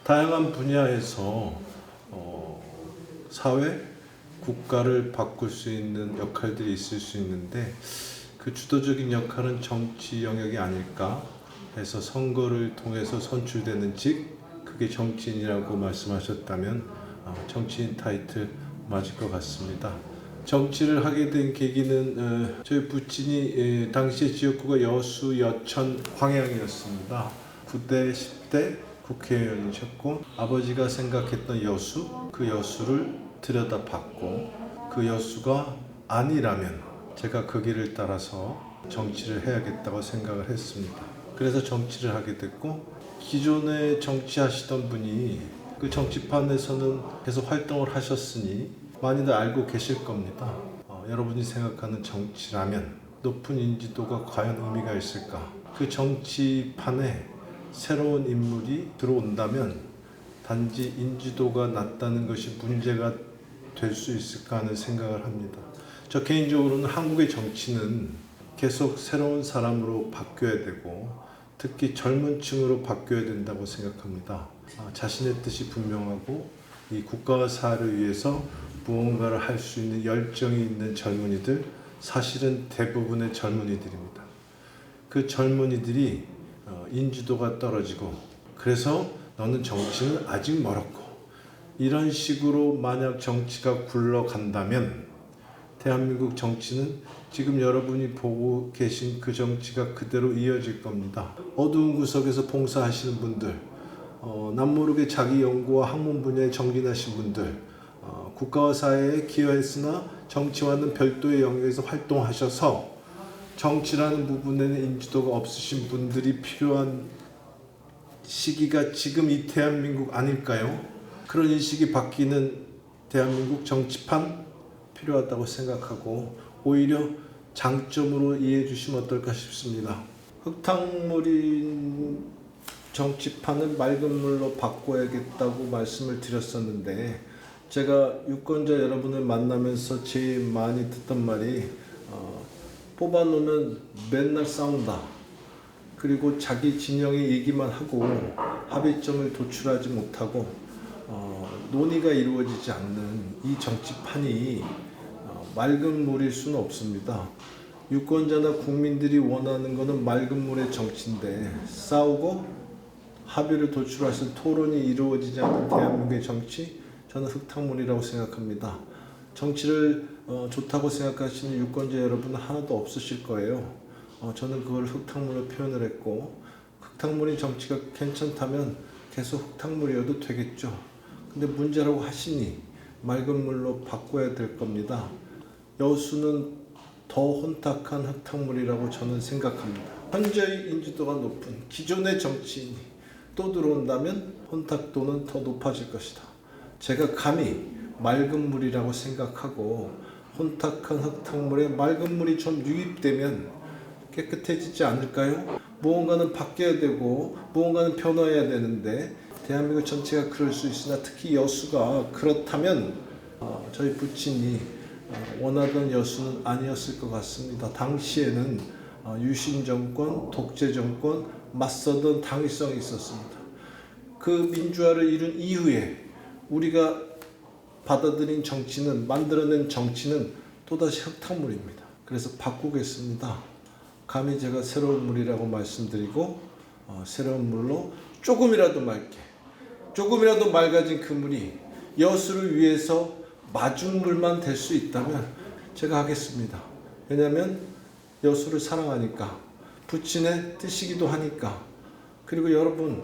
다양한 분야에서 사회, 국가를 바꿀 수 있는 역할들이 있을 수 있는데 그 주도적인 역할은 정치 영역이 아닐까 해서 선거를 통해서 선출되는 직, 그게 정치인이라고 말씀하셨다면 정치인 타이틀 맞을 것 같습니다. 정치를 하게 된 계기는 저희 부친이 당시의 지역구가 여수, 여천, 황양이었습니다. 9대, 10대 국회의원이셨고 아버지가 생각했던 여수, 그 여수를 들여다봤고 그 여수가 아니라면 제가 그 길을 따라서 정치를 해야겠다고 생각을 했습니다. 그래서 정치를 하게 됐고 기존에 정치하시던 분이 그 정치판에서는 계속 활동을 하셨으니 많이들 알고 계실 겁니다. 여러분이 생각하는 정치라면 높은 인지도가 과연 의미가 있을까? 그 정치판에 새로운 인물이 들어온다면 단지 인지도가 낮다는 것이 문제가 될 수 있을까 하는 생각을 합니다. 저 개인적으로는 한국의 정치는 계속 새로운 사람으로 바뀌어야 되고 특히 젊은 층으로 바뀌어야 된다고 생각합니다. 자신의 뜻이 분명하고 이 국가와 사회를 위해서 무언가를 할 수 있는 열정이 있는 젊은이들, 사실은 대부분의 젊은이들입니다. 그 젊은이들이 인지도가 떨어지고 그래서 너는 정치는 아직 멀었고 이런 식으로 만약 정치가 굴러간다면 대한민국 정치는 지금 여러분이 보고 계신 그 정치가 그대로 이어질 겁니다. 어두운 구석에서 봉사하시는 분들, 남모르게 자기 연구와 학문 분야에 정진하신 분들, 국가와 사회에 기여했으나 정치와는 별도의 영역에서 활동하셔서 정치라는 부분에는 인지도가 없으신 분들이 필요한 시기가 지금 이 대한민국 아닐까요? 그런 인식이 바뀌는 대한민국 정치판 필요하다고 생각하고 오히려 장점으로 이해해 주시면 어떨까 싶습니다. 흙탕물인 정치판을 맑은 물로 바꿔야겠다고 말씀을 드렸었는데 제가 유권자 여러분을 만나면서 제일 많이 듣던 말이 뽑아놓으면 맨날 싸운다. 그리고 자기 진영의 얘기만 하고 합의점을 도출하지 못하고 논의가 이루어지지 않는 이 정치판이 맑은 물일 수는 없습니다. 유권자나 국민들이 원하는 것은 맑은 물의 정치인데 싸우고 합의를 도출할 수 있는 토론이 이루어지지 않는 대한민국의 정치, 저는 흙탕물이라고 생각합니다. 정치를 좋다고 생각하시는 유권자 여러분은 하나도 없으실 거예요. 저는 그걸 흙탕물로 표현을 했고 흙탕물인 정치가 괜찮다면 계속 흙탕물이어도 되겠죠. 근데 문제라고 하시니 맑은 물로 바꿔야 될 겁니다. 여수는 더 혼탁한 흙탕물이라고 저는 생각합니다. 현재의 인지도가 높은 기존의 정치인이 또 들어온다면 혼탁도는 더 높아질 것이다. 제가 감히 맑은 물이라고 생각하고 혼탁한 흙탕물에 맑은 물이 좀 유입되면 깨끗해지지 않을까요? 무언가는 바뀌어야 되고 무언가는 변화해야 되는데 대한민국 전체가 그럴 수 있으나 특히 여수가 그렇다면 저희 부친이 원하던 여수는 아니었을 것 같습니다. 당시에는 유신 정권, 독재 정권 맞서던 당위성이 있었습니다. 그 민주화를 이룬 이후에 우리가 받아들인 정치는, 만들어낸 정치는 또다시 흙탕물입니다. 그래서 바꾸겠습니다. 감히 제가 새로운 물이라고 말씀드리고 새로운 물로 조금이라도 맑게, 조금이라도 맑아진 그 물이 여수를 위해서 마중물만 될 수 있다면 제가 하겠습니다. 왜냐하면 여수를 사랑하니까, 부친의 뜻이기도 하니까. 그리고 여러분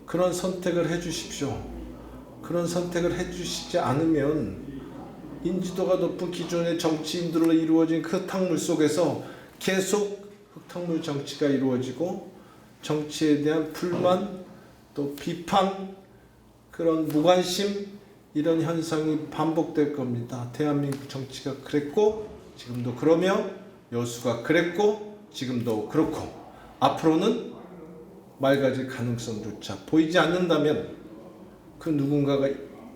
그런 선택을 해주십시오. 그런 선택을 해주시지 않으면 인지도가 높은 기존의 정치인들로 이루어진 그 흙탕물 속에서 계속 흙탕물 정치가 이루어지고 정치에 대한 불만, 또 비판, 그런 무관심, 이런 현상이 반복될 겁니다. 대한민국 정치가 그랬고 지금도 그러며 여수가 그랬고 지금도 그렇고 앞으로는 맑아질 가능성조차 보이지 않는다면 그 누군가가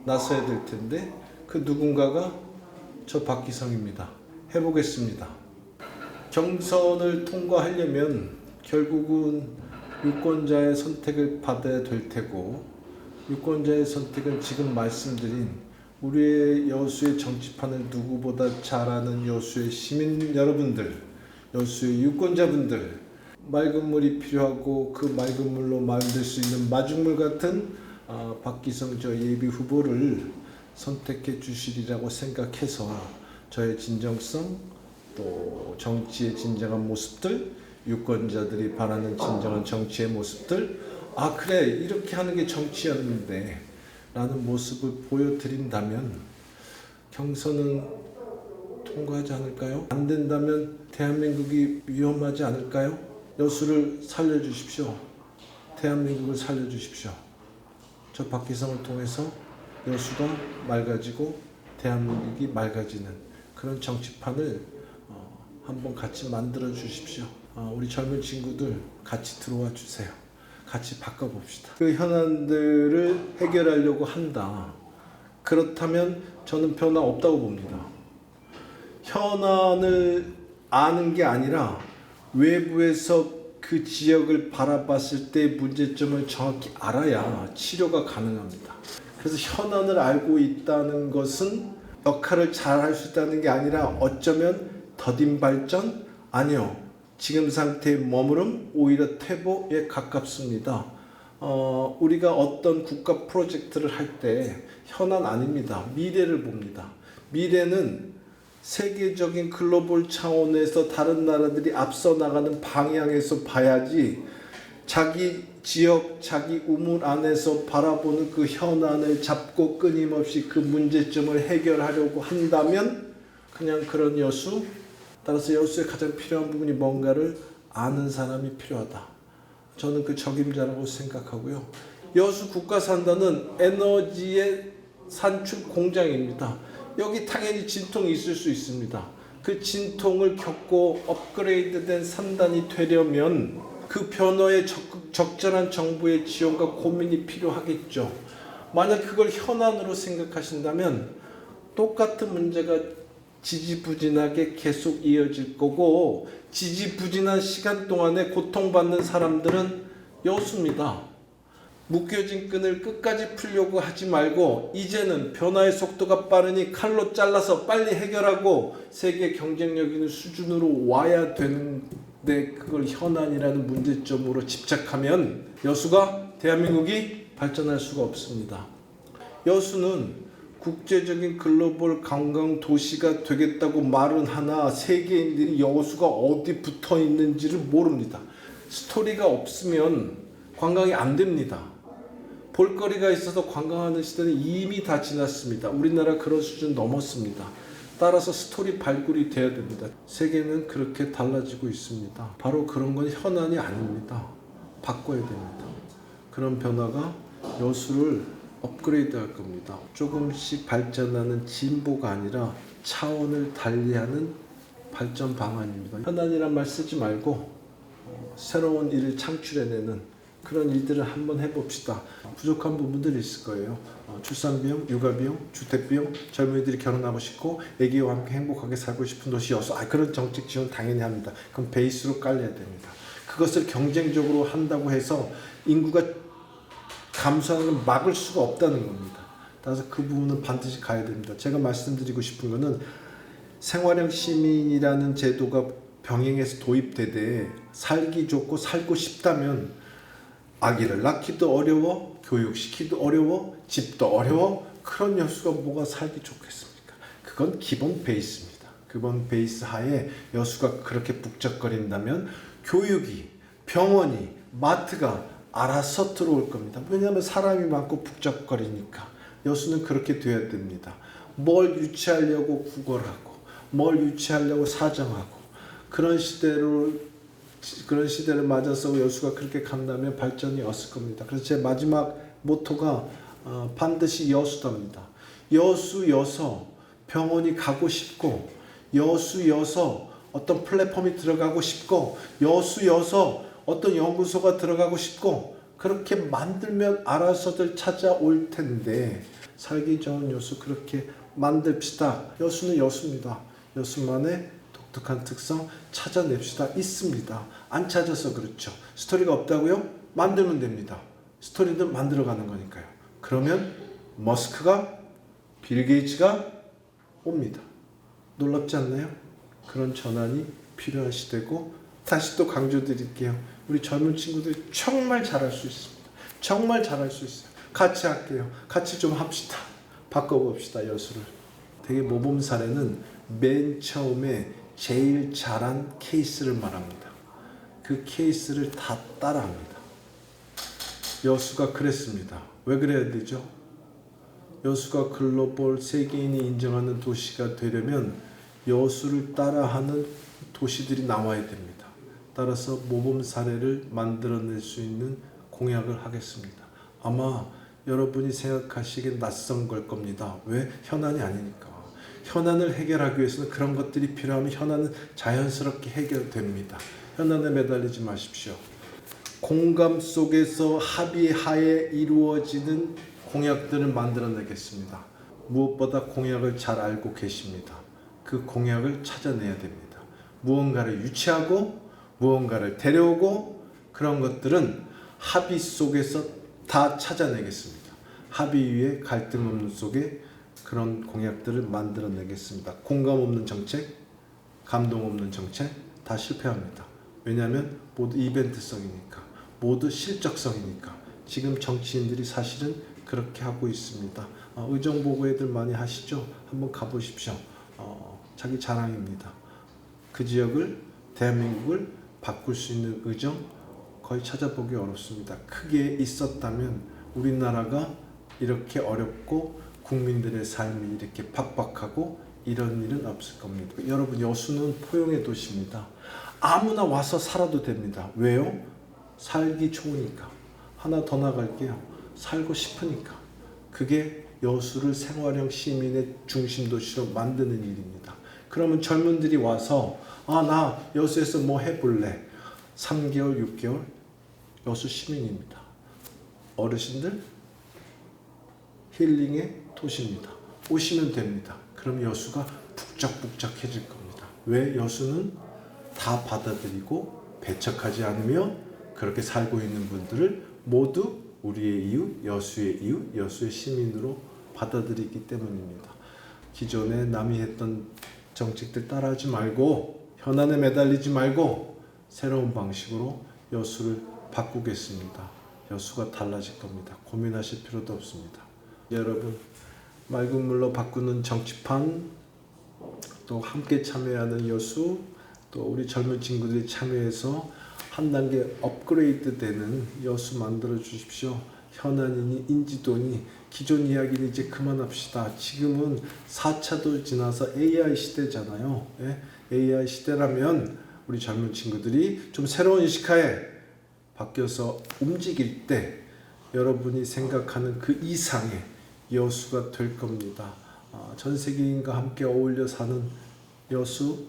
나서야 될 텐데 그 누군가가 저 박기성입니다. 해보겠습니다. 경선을 통과하려면 결국은 유권자의 선택을 받아야 될 테고 유권자의 선택은 지금 말씀드린 우리의 여수의 정치판을 누구보다 잘 아는 여수의 시민 여러분들, 여수의 유권자분들, 맑은 물이 필요하고 그 맑은 물로 만들 수 있는 마중물 같은 박기성 저 예비 후보를 선택해 주시리라고 생각해서 저의 진정성, 또 정치의 진정한 모습들, 유권자들이 바라는 진정한 정치의 모습들, 아 그래 이렇게 하는 게 정치였는데 라는 모습을 보여드린다면 경선은 통과하지 않을까요? 안 된다면 대한민국이 위험하지 않을까요? 여수를 살려주십시오. 대한민국을 살려주십시오. 저 박기성을 통해서 여수가 맑아지고 대한민국이 맑아지는 그런 정치판을 한번 같이 만들어 주십시오. 우리 젊은 친구들 같이 들어와 주세요. 같이 바꿔봅시다. 그 현안들을 해결하려고 한다. 그렇다면 저는 변화 없다고 봅니다. 현안을 아는 게 아니라 외부에서 그 지역을 바라봤을 때 문제점을 정확히 알아야 치료가 가능합니다. 그래서 현안을 알고 있다는 것은 역할을 잘 할 수 있다는 게 아니라 어쩌면 더딘 발전? 아니요. 지금 상태의 머무름, 오히려 퇴보에 가깝습니다. 우리가 어떤 국가 프로젝트를 할 때 현안 아닙니다. 미래를 봅니다. 미래는 세계적인 글로벌 차원에서 다른 나라들이 앞서 나가는 방향에서 봐야지 자기 지역, 자기 우물 안에서 바라보는 그 현안을 잡고 끊임없이 그 문제점을 해결하려고 한다면 그냥 그런 여수, 따라서 여수에 가장 필요한 부분이 뭔가를 아는 사람이 필요하다. 저는 그 적임자라고 생각하고요. 여수 국가산단은 에너지의 산출 공장입니다. 여기 당연히 진통이 있을 수 있습니다. 그 진통을 겪고 업그레이드된 산단이 되려면 그 변화에 적절한 정부의 지원과 고민이 필요하겠죠. 만약 그걸 현안으로 생각하신다면 똑같은 문제가 지지부진하게 계속 이어질 거고 지지부진한 시간 동안에 고통받는 사람들은 여수입니다. 묶여진 끈을 끝까지 풀려고 하지 말고 이제는 변화의 속도가 빠르니 칼로 잘라서 빨리 해결하고 세계 경쟁력 있는 수준으로 와야 되는데 그걸 현안이라는 문제점으로 집착하면 여수가 대한민국이 발전할 수가 없습니다. 여수는 국제적인 글로벌 관광 도시가 되겠다고 말은 하나 세계인들이 여수가 어디 붙어 있는지를 모릅니다. 스토리가 없으면 관광이 안 됩니다. 볼거리가 있어서 관광하는 시대는 이미 다 지났습니다. 우리나라 그런 수준 넘었습니다. 따라서 스토리 발굴이 돼야 됩니다. 세계는 그렇게 달라지고 있습니다. 바로 그런 건 현안이 아닙니다. 바꿔야 됩니다. 그런 변화가 여수를 업그레이드 할 겁니다. 조금씩 발전하는 진보가 아니라 차원을 달리하는 발전 방안입니다. 현안이란 말 쓰지 말고 새로운 일을 창출해내는 그런 일들을 한번 해봅시다. 부족한 부분들이 있을 거예요. 출산비용, 육아비용, 주택비용, 젊은이들이 결혼하고 싶고 애기와 함께 행복하게 살고 싶은 도시 여수. 그런 정책 지원 당연히 합니다. 그럼 베이스로 깔려야 됩니다. 그것을 경쟁적으로 한다고 해서 인구가 감소하는 걸 막을 수가 없다는 겁니다. 따라서 그 부분은 반드시 가야 됩니다. 제가 말씀드리고 싶은 거는 생활형 시민이라는 제도가 병행해서 도입되되 살기 좋고 살고 싶다면 아기를 낳기도 어려워, 교육시키기도 어려워, 집도 어려워. 그런 여수가 뭐가 살기 좋겠습니까? 그건 기본 베이스입니다. 기본 베이스 하에 여수가 그렇게 북적거린다면 교육이, 병원이, 마트가 알아서 들어올 겁니다. 왜냐하면 사람이 많고 북적거리니까. 여수는 그렇게 돼야 됩니다. 뭘 유치하려고 구걸하고 뭘 유치하려고 사정하고 그런 시대를 맞아서 여수가 그렇게 간다면 발전이 없을 겁니다. 그래서 제 마지막 모토가 반드시 여수답니다. 여수여서 병원이 가고 싶고 여수여서 어떤 플랫폼이 들어가고 싶고 여수여서 어떤 연구소가 들어가고 싶고 그렇게 만들면 알아서들 찾아올 텐데 살기 좋은 여수 그렇게 만듭시다. 여수는 여수입니다. 여수만의 독특한 특성 찾아냅시다. 있습니다. 안 찾아서 그렇죠. 스토리가 없다고요? 만들면 됩니다. 스토리는 만들어가는 거니까요. 그러면 머스크가, 빌 게이츠가 옵니다. 놀랍지 않나요? 그런 전환이 필요한 시대고, 다시 또 강조드릴게요. 우리 젊은 친구들이 정말 잘할 수 있습니다. 정말 잘할 수 있어요. 같이 할게요. 같이 좀 합시다. 바꿔봅시다, 여수를. 되게 모범 사례는 맨 처음에 제일 잘한 케이스를 말합니다. 그 케이스를 다 따라합니다. 여수가 그랬습니다. 왜 그래야 되죠? 여수가 글로벌 세계인이 인정하는 도시가 되려면 여수를 따라하는 도시들이 나와야 됩니다. 따라서 모범 사례를 만들어낼 수 있는 공약을 하겠습니다. 아마 여러분이 생각하시기엔 낯선 걸 겁니다. 왜? 현안이 아니니까. 현안을 해결하기 위해서는 그런 것들이 필요하면 현안은 자연스럽게 해결됩니다. 현안에 매달리지 마십시오. 공감 속에서 합의하에 이루어지는 공약들을 만들어내겠습니다. 무엇보다 공약을 잘 알고 계십니다. 그 공약을 찾아내야 됩니다. 무언가를 유치하고 무언가를 데려오고 그런 것들은 합의 속에서 다 찾아내겠습니다. 합의 위에 갈등 없는 속에 그런 공약들을 만들어내겠습니다. 공감 없는 정책, 감동 없는 정책 다 실패합니다. 왜냐하면 모두 이벤트성이니까, 모두 실적성이니까. 지금 정치인들이 사실은 그렇게 하고 있습니다. 의정보고 애들 많이 하시죠? 한번 가보십시오. 자기 자랑입니다. 그 지역을, 대한민국을 바꿀 수 있는 의정 거의 찾아보기 어렵습니다. 크게 있었다면 우리나라가 이렇게 어렵고 국민들의 삶이 이렇게 팍팍하고 이런 일은 없을 겁니다. 여러분, 여수는 포용의 도시입니다. 아무나 와서 살아도 됩니다. 왜요? 살기 좋으니까. 하나 더 나갈게요. 살고 싶으니까. 그게 여수를 생활형 시민의 중심 도시로 만드는 일입니다. 그러면 젊은들이 와서 나 여수에서 뭐 해볼래? 3개월, 6개월 여수 시민입니다. 어르신들 힐링의 도시입니다. 오시면 됩니다. 그럼 여수가 북적북적해질 겁니다. 왜? 여수는 다 받아들이고 배척하지 않으며 그렇게 살고 있는 분들을 모두 우리의 이웃, 여수의 이웃, 여수의 시민으로 받아들이기 때문입니다. 기존에 남이 했던 정책들 따라하지 말고 현안에 매달리지 말고 새로운 방식으로 여수를 바꾸겠습니다. 여수가 달라질 겁니다. 고민하실 필요도 없습니다. 여러분, 맑은 물로 바꾸는 정치판, 또 함께 참여하는 여수, 또 우리 젊은 친구들이 참여해서 한 단계 업그레이드 되는 여수 만들어 주십시오. 현안이니 인지도니 기존 이야기는 이제 그만합시다. 지금은 4차도 지나서 AI 시대잖아요. 예? AI 시대라면 우리 젊은 친구들이 좀 새로운 시카에 바뀌어서 움직일 때 여러분이 생각하는 그 이상의 여수가 될 겁니다. 전 세계인과 함께 어울려 사는 여수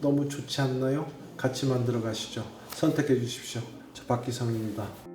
너무 좋지 않나요? 같이 만들어 가시죠. 선택해 주십시오. 저 박기성입니다.